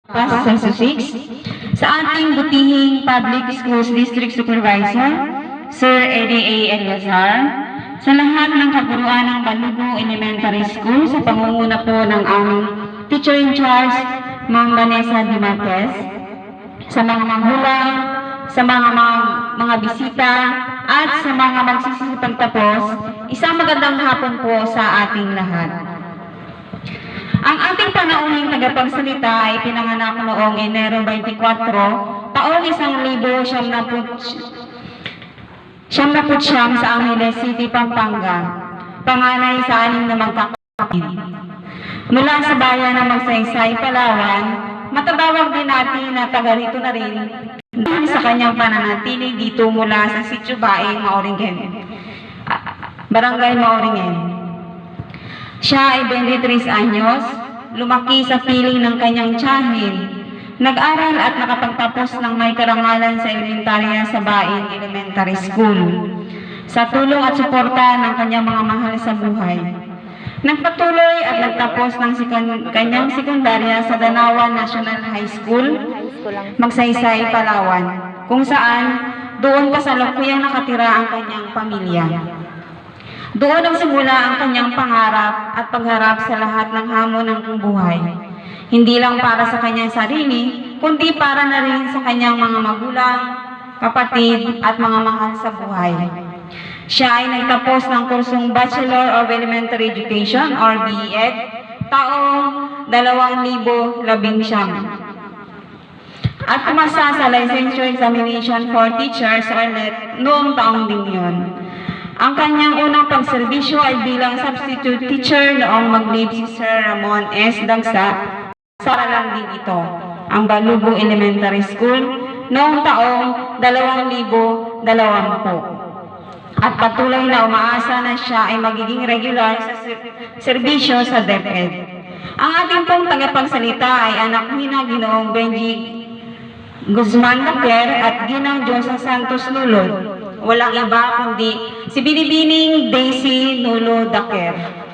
Census 6, sa ating butihing Public Schools District Supervisor, Sir Eddie A. Eliazar, sa lahat ng kaburuan ng Balugo Elementary School, sa pangunguna po ng aming Teacher in Charge, Ma'am Vanessa Di Marquez, sa mga magulang, sa mga bisita, at sa mga magsisipagtapos, isang magandang hapon po sa ating lahat. Ang ating panaunang tagapagsalita ay pinanganak noong Enero 24, taong 1979 sa Angeles City, Pampanga, panganay sa 6 na magkakapatid. Mula sa bayan ng Magsaysay, Palawan, matatawag din natin na taga rito na rin sa kanyang pananatili dito mula sa Sitio Bae, Maoringen, Barangay Maoringen. Siya ay 23 anyos, lumaki sa piling ng kanyang tiyahin, nag-aral at nakapagtapos ng may karangalan sa elementarya sa Bain Elementary School, sa tulong at suporta ng kanyang mga mahal sa buhay. Nagpatuloy at nagtapos ng kanyang sekundarya sa Danawan National High School, Magsaysay, Palawan, kung saan doon kasalukuyang nakatira ang kanyang pamilya. Doon nagsimula ang kanyang pangarap at pagharap sa lahat ng hamon ng buhay. Hindi lang para sa kanyang sarili, kundi para na rin sa kanyang mga magulang, kapatid at mga mahal sa buhay. Siya ay nagtapos ng kursong Bachelor of Elementary Education or BEd taong 2019 at pumasa sa Licensure Examination for Teachers or LET noong taong din yun. Ang kanyang unang pagserbisyo ay bilang substitute teacher noong mag-leave si Sir Ramon S. Dagsa sa aralan din ito, ang Balugo Elementary School noong taong 2020. At patuloy na umaasa na siya ay magiging regular sa serbisyo sa DepEd. Ang ating pong tagapagsalita ay anak ni na Ginoong Benji Guzman Daquer at Ginang Josa Santos Lulod. Walang iba kundi si Binibining Daisy Nulo Daquer.